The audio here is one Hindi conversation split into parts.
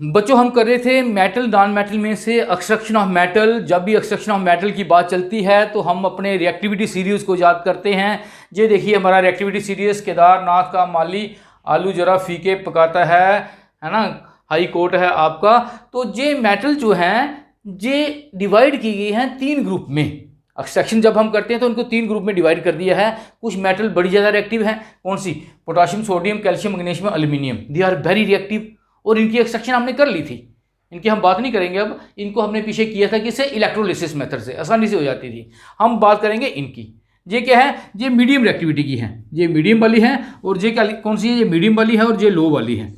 बच्चों हम कर रहे थे मेटल नॉन मेटल में से एक्सट्रैक्शन ऑफ मेटल। जब भी एक्सट्रैक्शन ऑफ मेटल की बात चलती है तो हम अपने रिएक्टिविटी सीरीज़ को याद करते हैं। ये देखिए हमारा रिएक्टिविटी सीरीज़, केदारनाथ का माली आलू जरा फीके पकाता है ना, हाई कोर्ट है आपका। तो ये मेटल जो हैं ये डिवाइड की गई हैं 3 ग्रुप में। एक्सट्रैक्शन जब हम करते हैं तो उनको 3 ग्रुप में डिवाइड कर दिया है। कुछ मेटल बड़ी ज़्यादा रिएक्टिव हैं, कौन सी? Potassium, sodium, calcium, magnesium, aluminium. They are very reactive और इनकी एक्सट्रैक्शन हमने कर ली थी। इनकी हम बात नहीं करेंगे अब, इनको हमने पीछे किया था किससे? इलेक्ट्रोलिसिस मेथड से, आसानी से हो जाती थी। हम बात करेंगे इनकी। ये क्या है? ये मीडियम रिएक्टिविटी की हैं, ये मीडियम वाली है। और ये क्या कौन सी है? ये मीडियम वाली है और ये लो वाली है।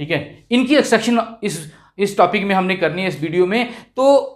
ठीक है, इनकी एक्सट्रैक्शन इस टॉपिक में हमने करनी है इस वीडियो में। तो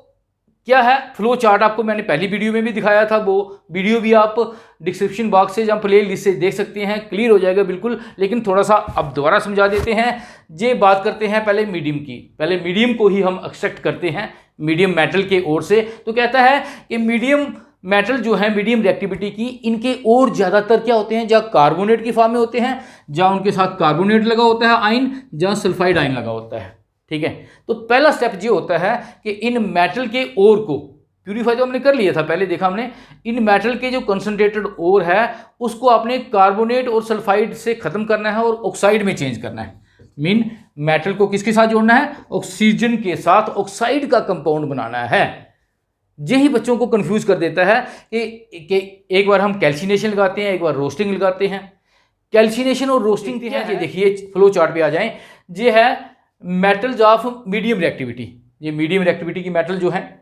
क्या है फ्लो चार्ट, आपको मैंने पहली वीडियो में भी दिखाया था, वो वीडियो भी आप डिस्क्रिप्शन बॉक्स से या प्ले लिस्ट से देख सकते हैं, क्लियर हो जाएगा बिल्कुल। लेकिन थोड़ा सा अब दोबारा समझा देते हैं। ये बात करते हैं पहले मीडियम की। पहले मीडियम को ही हम एक्सट्रैक्ट करते हैं मीडियम मेटल के ओर से। तो कहता है कि मीडियम मेटल जो है मीडियम रिएक्टिविटी की, इनके और ज़्यादातर क्या होते हैं? जहाँ कार्बोनेट की फॉर्म में होते हैं, जहाँ उनके साथ कार्बोनेट लगा होता है आयन, जहाँ सल्फाइड आयन लगा होता है। ठीक है, तो पहला स्टेप ये होता है कि इन मेटल के ओर को प्यूरीफाई तो हमने कर लिया था, पहले देखा हमने। इन मेटल के जो कंसंट्रेटेड ओर है उसको आपने कार्बोनेट और सल्फाइड से खत्म करना है और ऑक्साइड में चेंज करना है। मीन मेटल को किसके साथ जोड़ना है? ऑक्सीजन के साथ ऑक्साइड का कंपाउंड बनाना है। यही बच्चों को कंफ्यूज कर देता है कि एक बार हम कैल्सिनेशन लगाते हैं, एक बार रोस्टिंग लगाते हैं। कैल्सिनेशन और रोस्टिंग क्या है? ये देखिए फ्लो चार्ट पे आ जाएं। ये है मेटल्स ऑफ मीडियम रिएक्टिविटी। ये मीडियम रिएक्टिविटी की मेटल जो है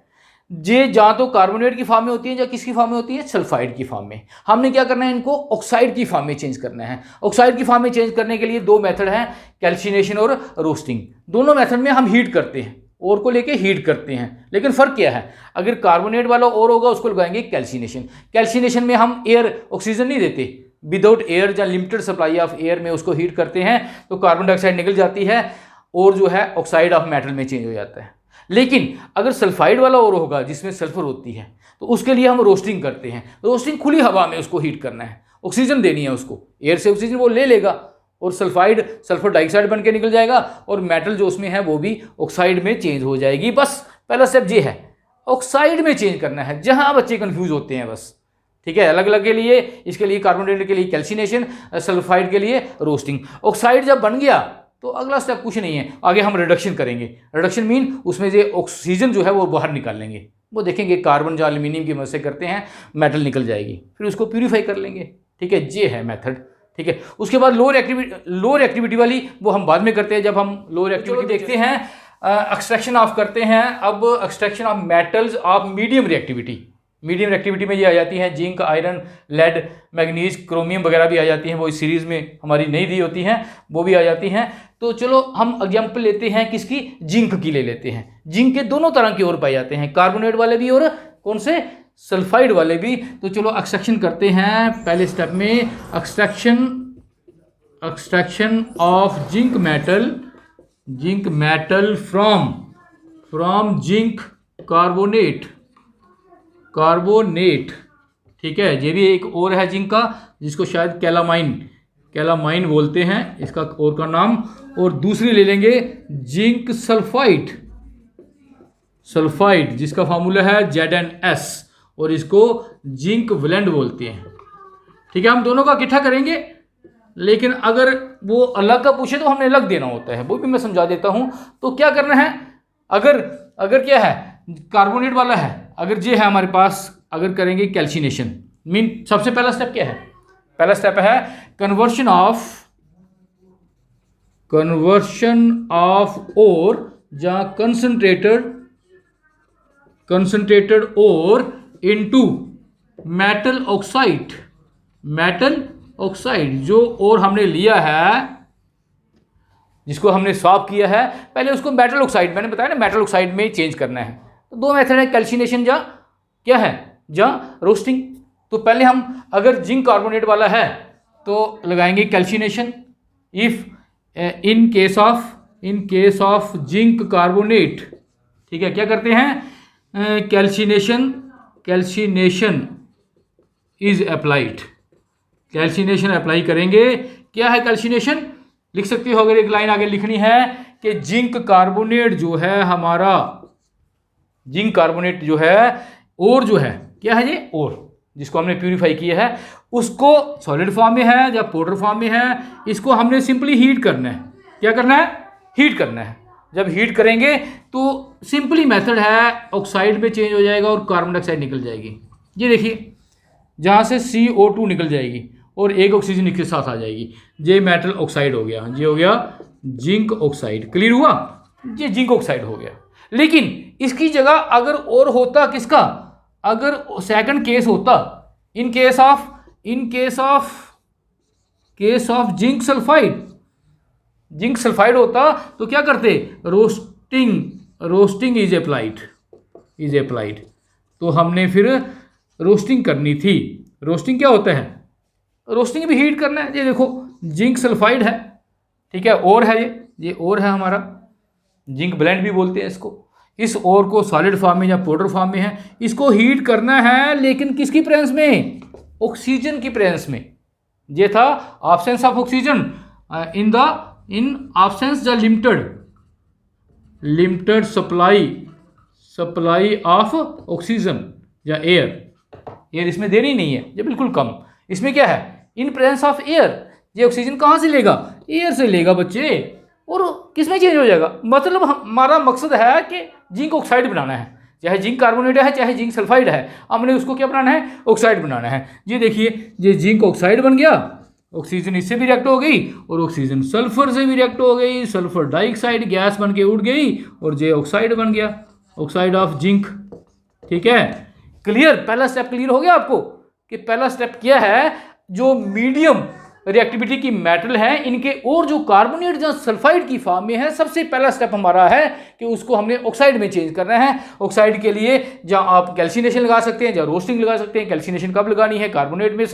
ये जहाँ तो कार्बोनेट की फॉर्म में होती है, या किसकी फॉर्म में होती है? सल्फाइड की फॉर्म में। हमने क्या करना है? इनको ऑक्साइड की फॉर्म में चेंज करना है। ऑक्साइड की फॉर्म में चेंज करने के लिए 2 मेथड हैं, कैल्सिनेशन और रोस्टिंग। दोनों मेथड में हम हीट करते हैं, और को लेके हीट करते हैं। लेकिन फ़र्क क्या है? अगर कार्बोनेट वाला और होगा उसको लगाएंगे कैल्सिनेशन। कैल्सिनेशन में हम एयर ऑक्सीजन नहीं देते, विदाउट एयर या लिमिटेड सप्लाई ऑफ एयर में उसको हीट करते हैं तो कार्बन डाइऑक्साइड निकल जाती है और जो है ऑक्साइड ऑफ मेटल में चेंज हो जाता है। लेकिन अगर सल्फाइड वाला और होगा जिसमें सल्फर होती है तो उसके लिए हम रोस्टिंग करते हैं। रोस्टिंग खुली हवा में उसको हीट करना है, ऑक्सीजन देनी है उसको, एयर से ऑक्सीजन वो ले लेगा और सल्फाइड सल्फर डाइऑक्साइड बन के निकल जाएगा और मेटल जो उसमें है वो भी ऑक्साइड में चेंज हो जाएगी। बस पहला स्टेप ये है, ऑक्साइड में चेंज करना है। जहाँ बच्चे कन्फ्यूज होते हैं बस, ठीक है। अलग अलग के लिए, इसके लिए कार्बोनेट के लिए कैल्सिनेशन, सल्फाइड के लिए रोस्टिंग। ऑक्साइड जब बन गया तो अगला स्टेप कुछ नहीं है, आगे हम रिडक्शन करेंगे। रिडक्शन मीन उसमें से ऑक्सीजन जो है वो बाहर निकाल लेंगे। वो देखेंगे कार्बन जो एल्यूमिनियम की मदद से करते हैं मेटल निकल जाएगी, फिर उसको प्यूरीफाई कर लेंगे। ठीक है, ये है मेथड। ठीक है, उसके बाद लो रिएक्टिविटी वाली वो हम बाद में करते हैं जब हम लो रिएक्टिविटी देखते हैं। एक्सट्रैक्शन ऑफ करते हैं अब extraction of metals of medium reactivity. Medium reactivity में ये आ जाती हैं zinc, iron, lead, manganese, chromium वगैरह भी आ जाती हैं। वो इस सीरीज़ में हमारी नहीं दी होती हैं, वो भी आ जाती हैं। तो चलो हम एग्जाम्पल लेते हैं किसकी? जिंक की ले लेते हैं। जिंक के दोनों तरह के और पाए जाते हैं, कार्बोनेट वाले भी और कौन से? सल्फाइड वाले भी। तो चलो एक्सट्रैक्शन करते हैं पहले स्टेप में। Extraction of zinc metal from zinc carbonate. ठीक है, ये भी एक और है जिंक का जिसको शायद कैलामाइन बोलते हैं इसका और का नाम। और दूसरी ले लेंगे जिंक सल्फाइड जिसका फार्मूला है ZnS और इसको जिंक वेलेंट बोलते हैं। ठीक है, हम दोनों का इकट्ठा करेंगे, लेकिन अगर वो अलग का पूछे तो हमने अलग देना होता है, वो भी मैं समझा देता हूं। तो क्या करना है? अगर क्या है कार्बोनेट वाला है, अगर ये है हमारे पास, अगर करेंगे कैल्सिनेशन मीन सबसे पहला स्टेप क्या है? पहला स्टेप है कन्वर्शन ऑफ ओर जहाँ concentrated ore into metal oxide. जो और हमने लिया है, जिसको हमने स्वैप किया है, पहले उसको मेटल ऑक्साइड, मैंने बताया ना मेटल ऑक्साइड में चेंज करना है। तो 2 मेथड है, कैल्सिनेशन या क्या है, या रोस्टिंग। तो पहले हम अगर जिंक कार्बोनेट वाला है तो लगाएंगे calcination. If in case of zinc carbonate, ठीक है, क्या करते हैं? Calcination is applied. Calcination apply करेंगे। क्या है कैल्सिनेशन? लिख सकते हो अगर एक लाइन आगे लिखनी है कि जिंक कार्बोनेट जो है हमारा, जिंक कार्बोनेट जो है, और जो है क्या है ये, और जिसको हमने प्यूरिफाई किया है उसको सॉलिड फॉर्म में है या पाउडर फॉर्म में है, इसको हमने सिंपली हीट करना है। क्या करना है? हीट करना है। जब हीट करेंगे तो सिंपली मेथड है, ऑक्साइड में चेंज हो जाएगा और कार्बन डाइऑक्साइड निकल जाएगी। ये देखिए जहाँ से CO2 निकल जाएगी और एक ऑक्सीजन इसके साथ आ जाएगी, ये मेटल ऑक्साइड हो गया, ये हो गया जिंक ऑक्साइड। क्लियर हुआ? ये जिंक ऑक्साइड हो गया। लेकिन इसकी जगह अगर और होता किसका, अगर सेकंड केस होता, in case of zinc sulphide, zinc sulphide होता तो क्या करते, रोस्टिंग इज अप्लाइड। तो हमने फिर रोस्टिंग करनी थी। रोस्टिंग क्या होता है? रोस्टिंग भी हीट करना है। ये देखो जिंक सल्फाइड है, ठीक है, और है ये और है हमारा, जिंक ब्लेंड भी बोलते हैं इसको। इस और को सॉलिड फॉर्म में या पाउडर फॉर्म में है, इसको हीट करना है, लेकिन किसकी प्रेजेंस में? ऑक्सीजन की प्रेजेंस में। ये था absence of oxygen, in absence the limited supply of oxygen या एयर इसमें देनी नहीं है, ये बिल्कुल कम। इसमें क्या है? इन प्रेजेंस ऑफ एयर। ये ऑक्सीजन कहाँ से लेगा? एयर से लेगा बच्चे। और किस में चेंज हो जाएगा? मतलब हमारा मकसद है कि जिंक ऑक्साइड बनाना है, चाहे जिंक कार्बोनेट है चाहे जिंक सल्फाइड है, हमने उसको क्या बनाना है? ऑक्साइड बनाना है। ये देखिए ये जिंक ऑक्साइड बन गया, ऑक्सीजन इससे भी रिएक्ट हो गई और ऑक्सीजन सल्फर से भी रिएक्ट हो गई, सल्फर डाइऑक्साइड गैस बन के उड़ गई और जे ऑक्साइड बन गया, ऑक्साइड ऑफ जिंक। ठीक है, क्लियर? पहला स्टेप क्लियर हो गया आपको कि पहला स्टेप क्या है, जो मीडियम रिएक्टिविटी की मेटल है इनके और जो कार्बोनेट या सल्फाइड की फॉर्म में है, सबसे पहला स्टेप हमारा है कि उसको हमने ऑक्साइड में चेंज करना है। ऑक्साइड के लिए जहां आप कैल्सिनेशन लगा सकते हैं, जहां रोस्टिंग लगा सकते हैं। कैल्सिनेशन कब लगानी है? कार्बोनेट में।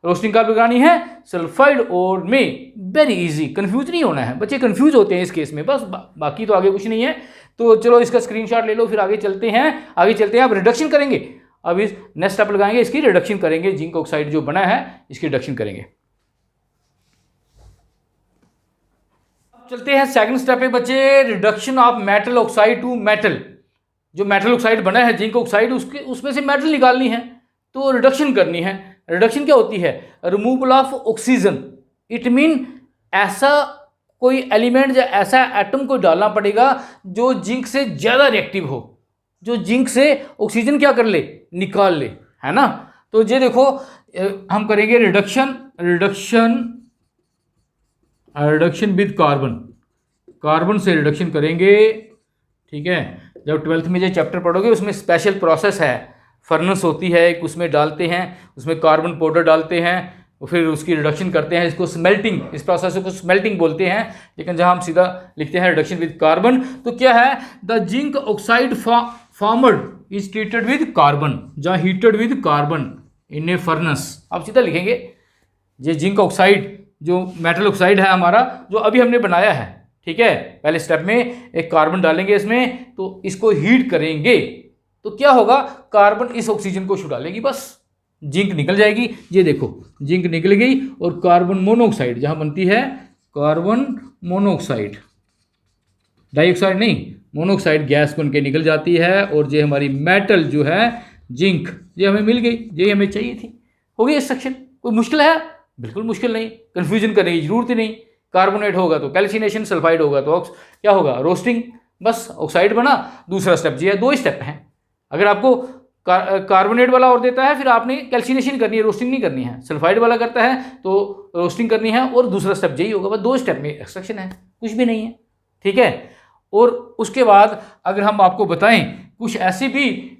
रोस्टिंग कब लगानी है? सल्फाइड और में। वेरी इजी, कंफ्यूज नहीं होना है बच्चे, कंफ्यूज होते हैं इस केस में बस, बाकी तो आगे कुछ नहीं है। तो चलो इसका स्क्रीनशॉट ले लो, फिर आगे चलते हैं। अब रिडक्शन करेंगे, अब इस नेक्स्ट स्टेप लगाएंगे, इसकी रिडक्शन करेंगे। जिंक ऑक्साइड जो बना है इसकी रिडक्शन करेंगे। चलते हैं सेकंड स्टेप पे बच्चे, reduction of metal oxide to metal. जो मेटल ऑक्साइड बना है जिंक ऑक्साइड, उसमें से मेटल निकालनी है तो रिडक्शन करनी है। रिडक्शन क्या होती है? Removal of oxygen. It mean ऐसा कोई एलिमेंट या ऐसा एटम को डालना पड़ेगा जो जिंक से ज़्यादा रिएक्टिव हो, जो जिंक से ऑक्सीजन क्या कर ले? निकाल ले, है ना। तो ये देखो हम करेंगे रिडक्शन विद कार्बन से रिडक्शन करेंगे। ठीक है, जब 12th में ये चैप्टर पढ़ोगे उसमें स्पेशल प्रोसेस है, फर्नेस होती है एक, उसमें डालते हैं, उसमें कार्बन पाउडर डालते हैं और फिर उसकी रिडक्शन करते हैं। इसको स्मेल्टिंग, इस प्रोसेस को स्मेल्टिंग बोलते हैं। लेकिन जहां हम सीधा लिखते हैं रिडक्शन विद कार्बन, तो क्या है? The zinc oxide formed is treated with carbon, जहां heated with carbon in a furnace. आप सीधा लिखेंगे ये जिंक ऑक्साइड जो मेटल ऑक्साइड है हमारा, जो अभी हमने बनाया है। ठीक है, पहले स्टेप में एक कार्बन डालेंगे इसमें, तो इसको हीट करेंगे तो क्या होगा? कार्बन इस ऑक्सीजन को छुड़ा लेगी, बस जिंक निकल जाएगी। ये देखो जिंक निकल गई और कार्बन मोनोऑक्साइड जहां बनती है, कार्बन मोनोऑक्साइड, डाइऑक्साइड नहीं, मोनोऑक्साइड गैस बन के निकल जाती है। और ये हमारी मेटल जो है जिंक, ये हमें मिल गई, ये हमें चाहिए थी। हो गई इस सेक्शन। कोई मुश्किल है? बिल्कुल मुश्किल नहीं, कंफ्यूजन करने की जरूरत ही नहीं। कार्बोनेट होगा तो कैल्सिनेशन, सल्फाइड होगा तो क्या होगा? रोस्टिंग, बस ऑक्साइड बना। दूसरा स्टेप जी है, 2 स्टेप हैं। अगर आपको कार्बोनेट वाला और देता है, फिर आपने कैल्सिनेशन करनी है, रोस्टिंग नहीं करनी है। सल्फाइड वाला करता है तो रोस्टिंग करनी है, और दूसरा स्टेप यही होगा। बस 2 स्टेप में एक्सट्रैक्शन है, कुछ भी नहीं है। ठीक है, और उसके बाद अगर हम आपको बताएं, कुछ ऐसे भी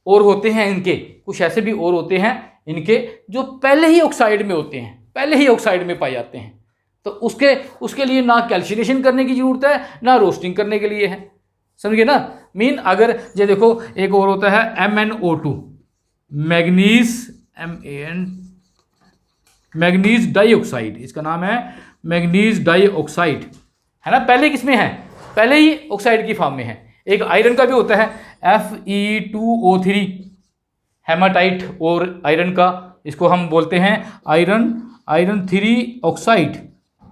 और होते हैं इनके, कुछ ऐसे भी और होते हैं इनके जो पहले ही ऑक्साइड में होते हैं, पहले ही ऑक्साइड में पाए जाते हैं। तो उसके लिए ना कैल्सिनेशन करने की जरूरत है, ना रोस्टिंग करने के लिए है। समझिए ना। मीन अगर ये देखो एक और होता है MnO2, मैग्नीज डाइऑक्साइड, इसका नाम है मैग्नीज डाइऑक्साइड, है ना। पहले किसमें है? पहले ही ऑक्साइड की फॉर्म में है। एक आयरन का भी होता है Fe2O3, हेमाटाइट और आयरन का, इसको हम बोलते हैं आयरन 3 ऑक्साइड,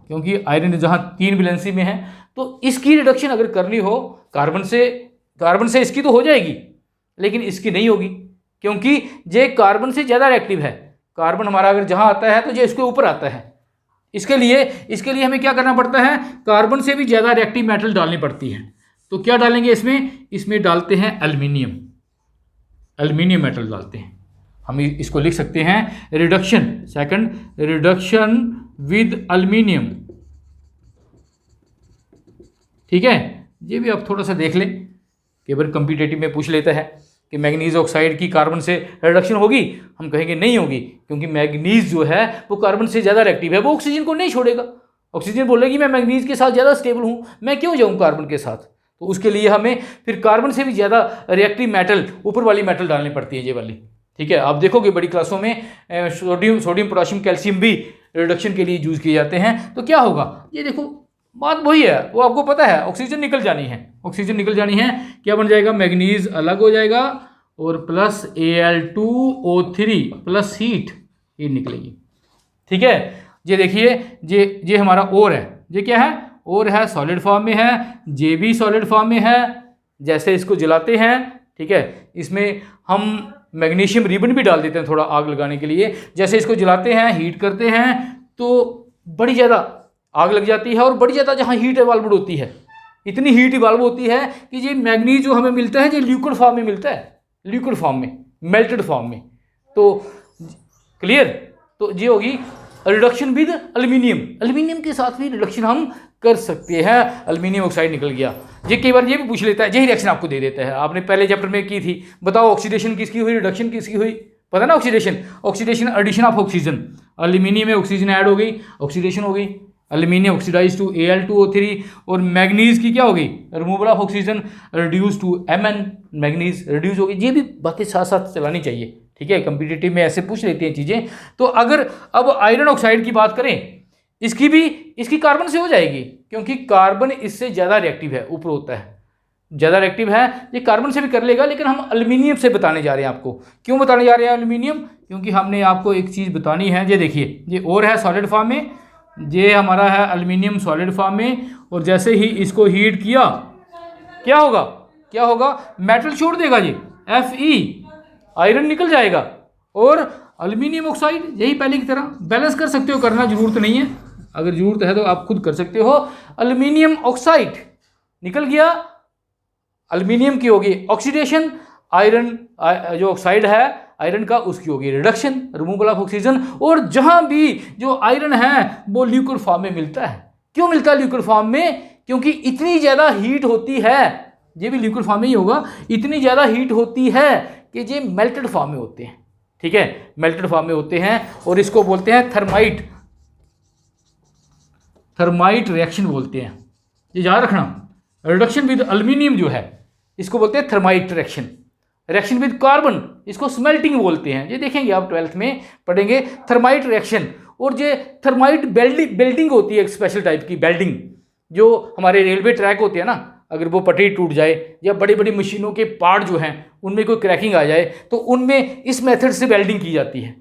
क्योंकि आयरन जहाँ 3 वैलेंसी में है तो इसकी रिडक्शन अगर करनी हो कार्बन से इसकी तो हो जाएगी, लेकिन इसकी नहीं होगी, क्योंकि ये कार्बन से ज़्यादा रिएक्टिव है। कार्बन हमारा अगर जहाँ आता है तो ये इसके ऊपर आता है। इसके लिए हमें क्या करना पड़ता है, कार्बन से भी ज़्यादा रिएक्टिव मेटल डालनी पड़ती है। तो क्या डालेंगे इसमें डालते हैं एल्युमिनियम मेटल डालते हैं। हम इसको लिख सकते हैं रिडक्शन विद एल्युमिनियम। ठीक है, ये भी आप थोड़ा सा देख लें कि अगर कॉम्पिटिटिव में पूछ लेता है कि मैग्नीज ऑक्साइड की कार्बन से रिडक्शन होगी, हम कहेंगे नहीं होगी, क्योंकि मैग्नीज जो है वो कार्बन से ज़्यादा रिएक्टिव है, वो ऑक्सीजन को नहीं छोड़ेगा। ऑक्सीजन बोलेगी मैं मैग्नीज के साथ ज़्यादा स्टेबल हूँ, मैं क्यों जाऊँ कार्बन के साथ। तो उसके लिए हमें फिर कार्बन से भी ज़्यादा रिएक्टिव मेटल, ऊपर वाली मेटल डालनी पड़ती है, ये वाली। ठीक है, आप देखोगे बड़ी क्लासों में सोडियम पोटाशियम कैल्शियम भी रिडक्शन के लिए यूज़ किए जाते हैं। तो क्या होगा, ये देखो बात वही है, वो आपको पता है, ऑक्सीजन निकल जानी है। क्या बन जाएगा, मैग्नीज अलग हो जाएगा और प्लस Al2O3 प्लस हीट, ये निकलेगी। ठीक है, ये देखिए, ये हमारा ओर है, ये क्या है, ओर है, सॉलिड फॉर्म में है, जे भी सॉलिड फॉर्म में है। जैसे इसको जलाते हैं, ठीक है, इसमें हम मैग्नीशियम रिबन भी डाल देते हैं थोड़ा आग लगाने के लिए। जैसे इसको जलाते हैं, हीट करते हैं, तो बड़ी ज़्यादा आग लग जाती है, और बड़ी ज़्यादा जहाँ हीट इवाल्व होती है, इतनी हीट इवाल्व होती है कि ये मैग्नीज जो हमें मिलता है, ये लिक्विड फॉर्म में मिलता है, लिक्विड फॉर्म में, मेल्टेड फॉर्म में। तो क्लियर, तो ये होगी रिडक्शन विद एल्युमिनियम के साथ भी रिडक्शन हम कर सकते हैं। एल्युमिनियम ऑक्साइड निकल गया। ये कई बार ये भी पूछ लेता है, यही रिएक्शन आपको दे देता है, आपने पहले चैप्टर में की थी, बताओ ऑक्सीडेशन किसकी हुई, रिडक्शन किसकी हुई, पता ना। Oxidation addition of oxygen, aluminium में ऑक्सीजन ऐड हो गई, ऑक्सीडेशन हो गई, एल्युमिनियम ऑक्सीडाइज टू Al2O3, और मैग्नीज की क्या हो गई, removal of oxygen, reduce to Mn, manganese reduce हो गई। ये भी बातें साथ साथ चलानी चाहिए। ठीक है, कॉम्पिटिटिव में ऐसे पूछ लेते हैं चीज़ें। तो अगर अब आयरन ऑक्साइड की बात करें, इसकी कार्बन से हो जाएगी, क्योंकि कार्बन इससे ज़्यादा रिएक्टिव है, ऊपर होता है, ज़्यादा रिएक्टिव है। ये कार्बन से भी कर लेगा, लेकिन हम एल्युमिनियम से बताने जा रहे हैं आपको। क्यों बताने जा रहे हैं एल्युमिनियम, क्योंकि हमने आपको एक चीज़ बतानी है। ये देखिए, ये और है सॉलिड फॉर्म में, ये हमारा है एल्युमिनियम सॉलिड फॉर्म में, और जैसे ही इसको हीट किया, क्या होगा, मेटल छोड़ देगा, ये Fe, आयरन निकल जाएगा, और एल्युमिनियम ऑक्साइड यही पहले की तरह बैलेंस कर सकते हो, करना जरूरत नहीं है, अगर जरूरत है तो आप खुद कर सकते हो। एल्युमिनियम ऑक्साइड निकल गया, एल्युमिनियम की होगी ऑक्सीडेशन, आयरन जो ऑक्साइड है आयरन का, उसकी होगी रिडक्शन, रिमूवल ऑफ ऑक्सीजन। और जहां भी जो आयरन है वो लिक्विड फॉर्म में मिलता है। क्यों मिलता है लिक्विड फॉर्म में, क्योंकि इतनी ज़्यादा हीट होती है, ये भी लिक्विड फॉर्म में ही होगा, इतनी ज़्यादा हीट होती है कि ये मेल्टेड फॉर्म में होते हैं। ठीक है, मेल्टेड फॉर्म में होते हैं, और इसको बोलते हैं थर्माइट रिएक्शन बोलते हैं। ये याद रखना, रिडक्शन विद एल्युमिनियम जो है इसको बोलते हैं थर्माइट रिएक्शन विद कार्बन इसको स्मेल्टिंग बोलते हैं। ये देखेंगे आप 12th में पढ़ेंगे थर्माइट रिएक्शन। और ये थर्माइट बेल्डिंग होती है, एक स्पेशल टाइप की बेल्डिंग, जो हमारे रेलवे ट्रैक होते हैं ना, अगर वो पटरी टूट जाए या बड़ी बड़ी मशीनों के पार्ट जो हैं उनमें कोई क्रैकिंग आ जाए, तो उनमें इस मेथड से वेल्डिंग की जाती है।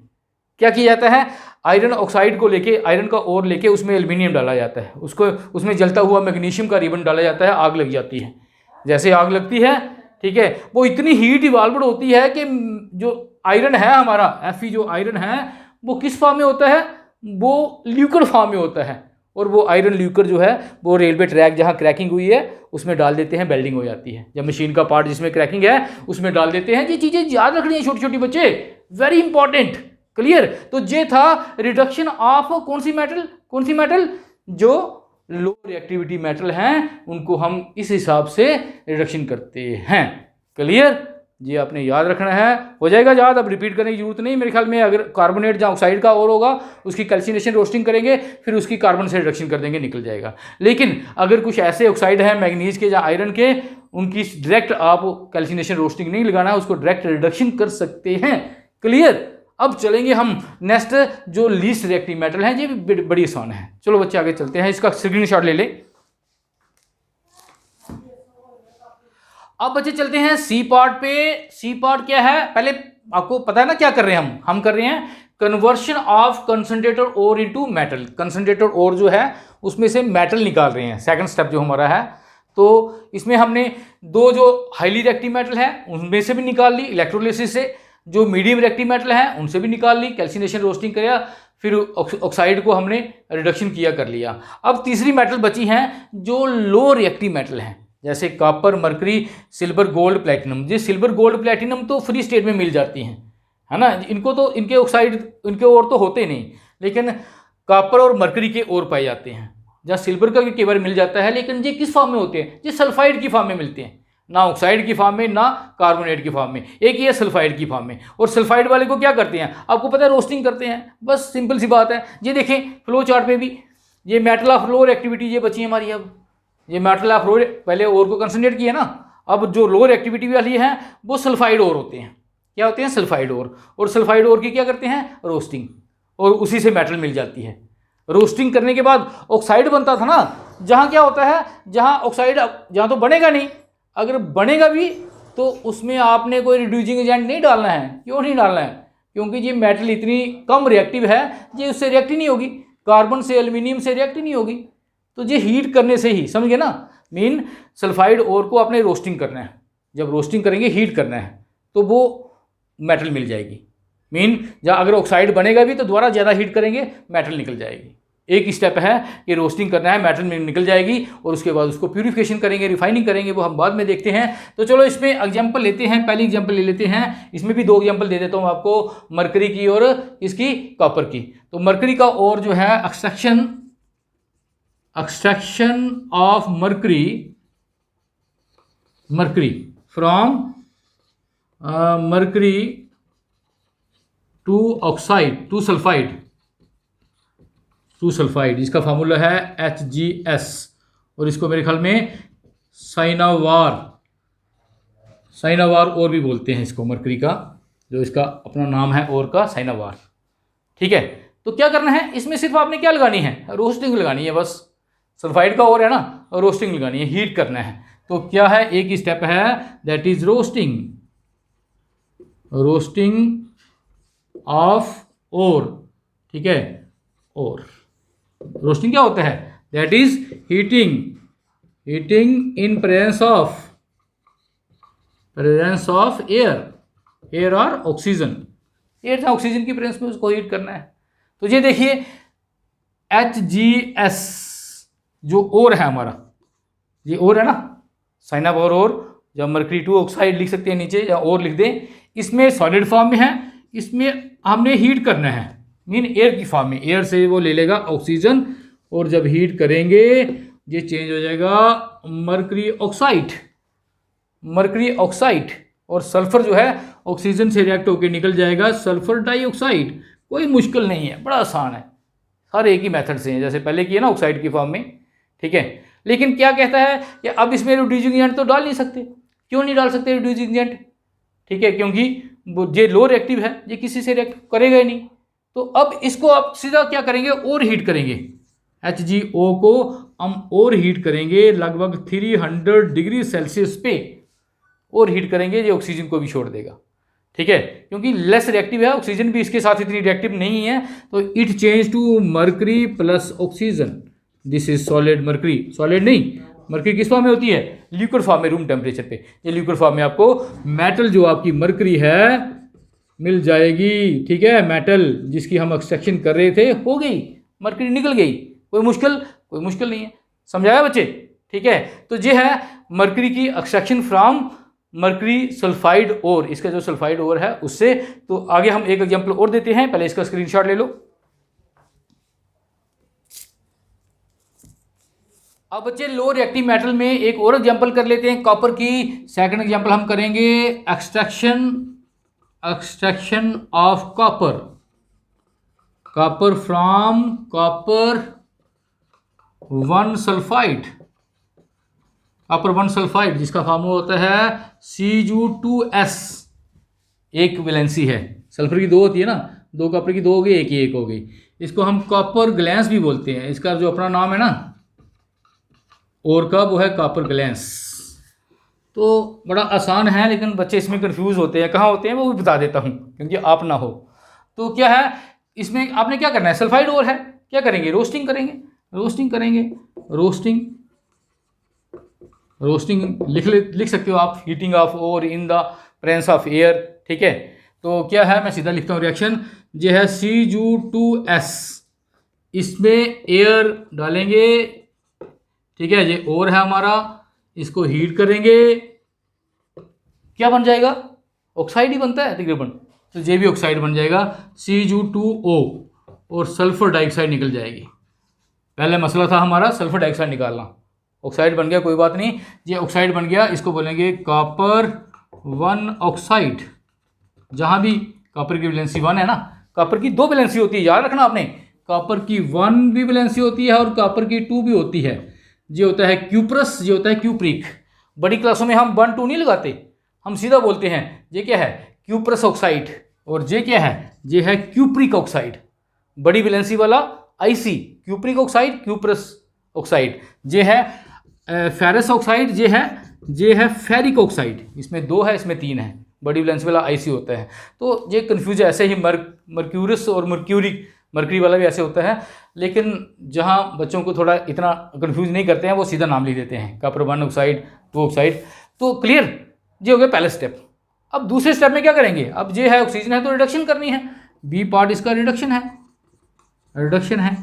क्या किया जाता है, आयरन ऑक्साइड को लेके, आयरन का ओर लेके उसमें एल्युमिनियम डाला जाता है, उसमें जलता हुआ मैग्नीशियम का रिबन डाला जाता है, आग लग जाती है। जैसे आग लगती है, ठीक है, वो इतनी हीट इवाल्व होती है कि जो आयरन है हमारा Fe जो आयरन है वो किस फॉर्म में होता है, वो लिक्विड फॉर्म में होता है। और वो आयरन लिक्विड जो है वो रेलवे ट्रैक जहाँ क्रैकिंग हुई है उसमें डाल देते हैं, वेल्डिंग हो जाती है। जब मशीन का पार्ट जिसमें क्रैकिंग है उसमें डाल देते हैं। ये चीज़ें याद रखनी है छोटी छोटी बच्चे, वेरी इंपॉर्टेंट। क्लियर, तो ये था रिडक्शन ऑफ कौन सी मेटल, जो लो रिएक्टिविटी मेटल हैं उनको हम इस हिसाब से रिडक्शन करते हैं। क्लियर, ये आपने याद रखना है, हो जाएगा याद, अब रिपीट करने की जरूरत नहीं मेरे ख्याल में। अगर कार्बोनेट जहाँ ऑक्साइड का और होगा उसकी कैल्सिनेशन रोस्टिंग करेंगे, फिर उसकी कार्बन से रिडक्शन कर देंगे, निकल जाएगा। लेकिन अगर कुछ ऐसे ऑक्साइड हैं मैग्नीज के या आयरन के, उनकी डायरेक्ट आप कैल्सिनेशन रोस्टिंग नहीं लगाना है, उसको डायरेक्ट रिडक्शन कर सकते हैं। क्लियर, अब चलेंगे हम नेक्स्ट जो लीस्ट रिएक्टिव मेटल है, ये भी बड़ी आसान है। चलो बच्चे आगे चलते हैं, इसका स्क्रीनशॉट ले लें। अब बच्चे चलते हैं सी पार्ट पे। सी पार्ट क्या है, पहले आपको पता है ना क्या कर रहे हैं हम कर रहे हैं conversion of concentrated ore into metal. Concentrated ore जो है उसमें से मेटल निकाल रहे हैं, सेकंड स्टेप जो हमारा है। तो इसमें हमने दो जो हाईली रिएक्टिव मेटल है उनमें से भी निकाल ली इलेक्ट्रोलिसिस से, जो मीडियम रिएक्टिव मेटल है उनसे भी निकाल ली, कैल्सिनेशन रोस्टिंग किया, फिर ऑक्साइड को हमने रिडक्शन किया कर लिया। अब तीसरी मेटल बची हैं जो लो रिएक्टिव मेटल हैं, जैसे copper, mercury, silver, gold, platinum. ये सिल्वर, गोल्ड, प्लैटिनम तो फ्री स्टेट में मिल जाती हैं, है ना, इनको तो इनके ऑक्साइड इनके और तो होते नहीं, लेकिन कॉपर और मरकरी के और पाए जाते हैं। जहाँ सिल्वर का भी कई बार मिल जाता है, लेकिन ये किस फॉर्म में होते हैं, ये सल्फाइड की फॉर्म में मिलते हैं, ना ऑक्साइड की फॉर्म में ना कार्बोनेट की फॉर्म में, एक ही है सल्फाइड की फॉर्म में। और सल्फाइड वाले को क्या करते हैं आपको पता है, रोस्टिंग करते हैं, बस सिंपल सी बात है। ये देखें फ्लो चार्ट पे भी ये मेटल ऑफ लोअर एक्टिविटी ये बची है हमारी। अब ये मेटल ऑफ लोअर, पहले ओर को कंसंट्रेट किया ना, अब जो लोअर एक्टिविटी वाली है वो सल्फाइड ओर होते हैं। क्या होते हैं, सल्फाइड ओर। और सल्फाइड ओर की क्या करते हैं, रोस्टिंग, और उसी से मेटल मिल जाती है। रोस्टिंग करने के बाद ऑक्साइड बनता था ना, जहाँ क्या होता है, जहाँ ऑक्साइड जहाँ तो बनेगा नहीं, अगर बनेगा भी तो उसमें आपने कोई रिड्यूसिंग एजेंट नहीं डालना है। क्यों नहीं डालना है, क्योंकि ये मेटल इतनी कम रिएक्टिव है, ये उससे रिएक्ट ही नहीं होगी, कार्बन से एल्यूमिनियम से रिएक्ट ही नहीं होगी। तो ये हीट करने से ही, समझ गए ना, मीन सल्फाइड ओर को आपने रोस्टिंग करना है, जब रोस्टिंग करेंगे हीट करना है तो वो मेटल मिल जाएगी। मीन जहाँ अगर ऑक्साइड बनेगा भी तो दोबारा ज़्यादा हीट करेंगे मेटल निकल जाएगी। एक स्टेप है कि रोस्टिंग करना है, मेटल में निकल जाएगी, और उसके बाद उसको प्यूरिफिकेशन करेंगे, रिफाइनिंग करेंगे, वो हम बाद में देखते हैं। तो चलो इसमें एग्जांपल लेते हैं, पहली एग्जांपल ले लेते हैं। इसमें भी दो एग्जांपल दे देता हूँ आपको, मरकरी की और इसकी कॉपर की। तो मरकरी का और जो है extraction of mercury from mercury to oxide to sulphide, इसका फार्मूला है HgS, और इसको मेरे ख्याल में साइनावार और भी बोलते हैं इसको, मरकरी का जो इसका अपना नाम है और का साइनावार। ठीक है, तो क्या करना है इसमें, सिर्फ आपने क्या लगानी है, रोस्टिंग लगानी है बस। सल्फाइड का और है ना, रोस्टिंग लगानी है, हीट करना है। तो क्या है, एक स्टेप है that is roasting of ore. ठीक है, और रोस्टिंग क्या होता है, that is heating in presence of air और ऑक्सीजन। एयर या ऑक्सीजन की प्रेजेंस में उसको हीट करना है। तो ये देखिए HgS जो ओर है हमारा, ये ओर है ना, साइनावार और, जब मरकरी टू ऑक्साइड लिख सकते हैं नीचे, या और लिख दें। इसमें सॉलिड फॉर्म में है, इसमें हमने हीट करना है, मीन एयर की फॉर्म में, एयर से वो ले लेगा ऑक्सीजन, और जब हीट करेंगे ये चेंज हो जाएगा मरकरी ऑक्साइड, और सल्फर जो है ऑक्सीजन से रिएक्ट होकर निकल जाएगा सल्फर डाइऑक्साइड। कोई मुश्किल नहीं है, बड़ा आसान है, हर एक ही मेथड से है, जैसे पहले किया ना ऑक्साइड की फॉर्म में। ठीक है, लेकिन क्या कहता है कि अब इसमें रिड्यूसिंग एजेंट तो डाल नहीं सकते। क्यों नहीं डाल सकते रिड्यूसिंग एजेंट, ठीक है, क्योंकि ये लो रिएक्टिव है, ये किसी से रिएक्ट करेगा ही नहीं। तो अब इसको आप सीधा क्या करेंगे, और हीट करेंगे, HgO को हम और हीट करेंगे लगभग 300 डिग्री सेल्सियस पे, और हीट करेंगे, ये ऑक्सीजन को भी छोड़ देगा। ठीक है, क्योंकि लेस रिएक्टिव है, ऑक्सीजन भी इसके साथ इतनी रिएक्टिव नहीं है, तो it change to mercury plus oxygen, this is solid mercury. Solid नहीं, मरकरी किस फॉर्म में होती है, लिक्विड फॉर्म में, रूम टेम्परेचर पे। ये लिक्विड फॉर्म में आपको मेटल जो आपकी मरकरी है मिल जाएगी। ठीक है, मेटल जिसकी हम एक्सट्रैक्शन कर रहे थे हो गई, मरकरी निकल गई, कोई मुश्किल नहीं है। समझाया बच्चे? ठीक है, तो ये है मरकरी की extraction from mercury sulphide ore, इसका जो सल्फाइड ओर है उससे। तो आगे हम एक एग्जांपल और देते हैं, पहले इसका स्क्रीनशॉट ले लो। अब बच्चे लो रिएक्टिव मेटल में एक और एग्जांपल कर लेते हैं, कॉपर की। सेकंड एग्जांपल हम करेंगे extraction of copper from copper 1 sulphide, जिसका फार्मूला होता है Cu2S। एक वैलेंसी है, सल्फर की 2 होती है ना, 2 कॉपर की 2 हो गई, एक हो गई। इसको हम कॉपर ग्लैंस भी बोलते हैं, इसका जो अपना नाम है ना और का, वो है कॉपर ग्लैंस। तो बड़ा आसान है, लेकिन बच्चे इसमें कंफ्यूज होते हैं, कहाँ होते हैं वो भी बता देता हूँ क्योंकि आप ना हो। तो क्या है इसमें आपने क्या करना है, सल्फाइड ओर है, क्या करेंगे, रोस्टिंग करेंगे, रोस्टिंग करेंगे, रोस्टिंग, रोस्टिंग लिख सकते हो आप, heating of ore in the presence of air. ठीक है, तो क्या है, मैं सीधा लिखता हूँ रिएक्शन, ये है Cu2S, इसमें एयर डालेंगे, ठीक है, ये ओर है हमारा, इसको हीट करेंगे, क्या बन जाएगा, ऑक्साइड ही बनता है तकरीबन, तो ये भी ऑक्साइड बन जाएगा Cu2O, और सल्फर डाइऑक्साइड निकल जाएगी। पहले मसला था हमारा सल्फर डाइऑक्साइड निकालना, ऑक्साइड बन गया, कोई बात नहीं, ये ऑक्साइड बन गया, इसको बोलेंगे कॉपर 1 ऑक्साइड। जहाँ भी कॉपर की वैलेंसी 1 है ना, कॉपर की 2 वैलेंसी होती है, याद रखना आपने, कॉपर की 1 भी वैलेंसी होती है और कॉपर की 2 भी होती है। ये होता है क्यूप्रस, ये होता है क्यूप्रिक। बड़ी क्लासों में हम 1 2 नहीं लगाते, हम सीधा बोलते हैं ये क्या है, क्यूप्रस ऑक्साइड, और ये क्या है, ये है क्यूप्रिक ऑक्साइड, बड़ी वैलेंसी वाला IC, cupric oxide, cuprous oxide. ये है फेरस ऑक्साइड, ये है फेरिक ऑक्साइड, इसमें 2 है, इसमें 3 है, बड़ी वैलेंसी वाला आईसी होता है। तो ये कन्फ्यूज है, ऐसे ही मर्क्यूरस और मर्क्यूरी वाला भी ऐसे होता है, लेकिन जहाँ बच्चों को थोड़ा इतना कन्फ्यूज नहीं करते हैं वो सीधा नाम लिख देते हैं, कॉपर 1 ऑक्साइड 2 ऑक्साइड। तो क्लियर, ये हो गया पहला स्टेप। अब दूसरे स्टेप में क्या करेंगे, अब ये है ऑक्सीजन है तो रिडक्शन करनी है, बी पार्ट इसका रिडक्शन है, रिडक्शन है।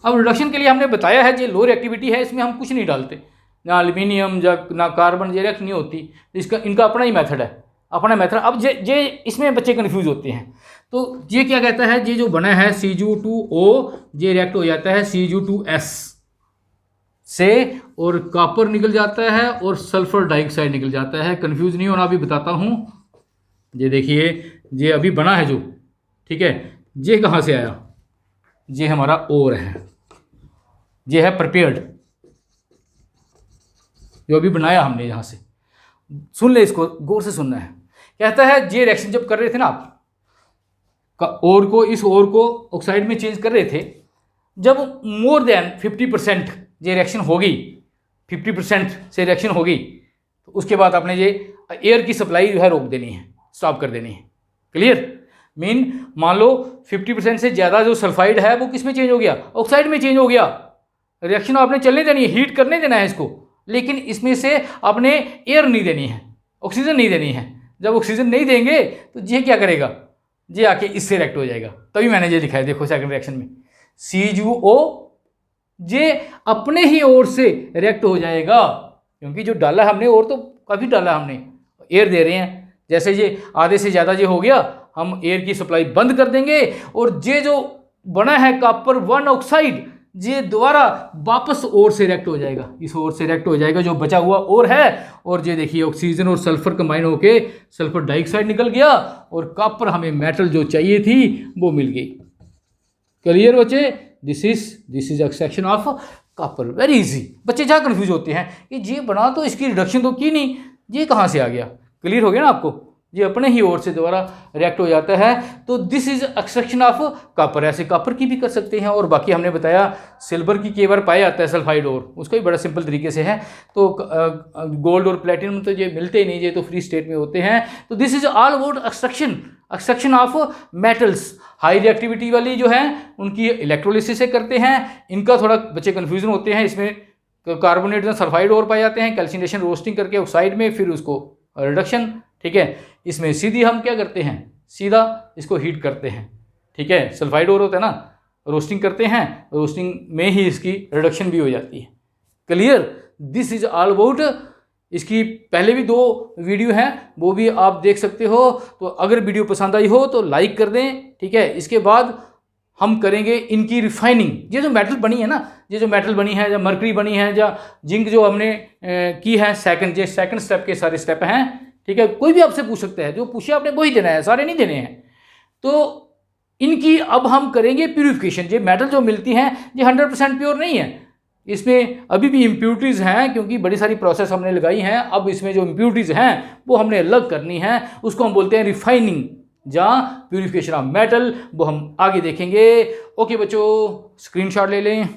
अब रिडक्शन के लिए हमने बताया है ये लो रिएक्टिविटी है, इसमें हम कुछ नहीं डालते, ना एल्यूमिनियम ना कार्बन, ये रिएक्ट नहीं होती, इसका इनका अपना ही मेथड है, अपना मेथड। अब ये इसमें बच्चे कंफ्यूज होते हैं, तो ये क्या कहता है, ये जो बना है Cu2O, ये रिएक्ट हो जाता है Cu2S से, और कॉपर निकल जाता है और सल्फर डाइऑक्साइड निकल जाता है। कंफ्यूज नहीं होना, अभी बताता हूँ। ये देखिए, ये अभी बना है जो, ठीक है, ये कहाँ से आया, ये हमारा ओर है, ये है प्रिपेयर्ड, जो अभी बनाया हमने यहाँ से। सुन ले, इसको गौर से सुनना है। कहता है ये रिएक्शन जब कर रहे थे ना आप, ओर को, इस ओर को ऑक्साइड में चेंज कर रहे थे, जब मोर देन 50% ये रिएक्शन होगी, 50% से रिएक्शन होगी, तो उसके बाद आपने ये एयर की सप्लाई जो है रोक देनी है, स्टॉप कर देनी है। क्लियर, मीन मान लो 50% से ज़्यादा जो सल्फाइड है वो किस में चेंज हो गया, ऑक्साइड में चेंज हो गया। रिएक्शन आपने चलने देनी है, हीट करने देना है इसको, लेकिन इसमें से आपने एयर नहीं देनी है, ऑक्सीजन नहीं देनी है। जब ऑक्सीजन नहीं देंगे तो ये क्या करेगा, ये आके इससे रिएक्ट हो जाएगा। तभी मैंने ये लिखा है, देखो सेकंड रिएक्शन में Cu2O ये अपने ही ओर से रिएक्ट हो जाएगा, क्योंकि जो डाला हमने और तो काफ़ी डाला हमने, एयर दे रहे हैं। जैसे ये आधे से ज़्यादा ये हो गया, हम एयर की सप्लाई बंद कर देंगे, और ये जो बना है कॉपर 1 ऑक्साइड, ये दोबारा वापस ओर से रिएक्ट हो जाएगा, इस ओर से रिएक्ट हो जाएगा, जो बचा हुआ ओर है। और ये देखिए ऑक्सीजन और सल्फर कंबाइन होके सल्फर डाइऑक्साइड निकल गया, और कॉपर हमें मेटल जो चाहिए थी वो मिल गई। क्लियर बच्चे, this is extraction of copper, very easy. बच्चे जहाँ कंफ्यूज होते हैं कि ये बना तो इसकी रिडक्शन तो की नहीं, ये कहाँ से आ गया। क्लियर हो गया ना आपको, ये अपने ही ओर से दोबारा रिएक्ट हो जाता है। तो this is extraction of copper. ऐसे कॉपर की भी कर सकते हैं, और बाकी हमने बताया सिल्वर की कई बार पाया जाता है सल्फाइड ओर, उसका भी बड़ा सिंपल तरीके से है। तो गोल्ड और प्लेटिनम तो ये मिलते ही नहीं, ये तो फ्री स्टेट में होते हैं। तो this is all about extraction of metals. High reactivity वाली जो है उनकी इलेक्ट्रोलिसिस से करते हैं, इनका थोड़ा बच्चे कन्फ्यूजन होते हैं। इसमें कार्बोनेट सल्फाइड ओर पाए जाते हैं, कैल्सिनेशन रोस्टिंग करके ऑक्साइड में, फिर उसको रिडक्शन। ठीक है, इसमें सीधी हम क्या करते हैं, सीधा इसको हीट करते हैं। ठीक है, सल्फाइड ओर होता है ना, रोस्टिंग करते हैं, रोस्टिंग में ही इसकी रिडक्शन भी हो जाती है। Clear, this is all about. इसकी पहले भी 2 वीडियो हैं, वो भी आप देख सकते हो। तो अगर वीडियो पसंद आई हो तो लाइक कर दें। ठीक है, इसके बाद हम करेंगे इनकी रिफाइनिंग। ये जो मेटल बनी है ना, ये जो मेटल बनी है, या मर्करी बनी है, या जिंक जो हमने की है, सेकंड स्टेप के सारे स्टेप हैं। ठीक है, कोई भी आपसे पूछ सकता है, जो पूछे आपने वही देना है, सारे नहीं देने हैं। तो इनकी अब हम करेंगे प्यूरिफिकेशन। ये मेटल जो मिलती हैं ये 100% प्योर नहीं है, इसमें अभी भी इम्प्यूरिटीज़ हैं, क्योंकि बड़ी सारी प्रोसेस हमने लगाई हैं। अब इसमें जो इम्प्यूरिटीज़ हैं वो हमने अलग करनी है, उसको हम बोलते हैं रिफाइनिंग या प्यूरिफिकेशन ऑफ मेटल। वो हम आगे देखेंगे। ओके बच्चों, स्क्रीनशॉट ले लें।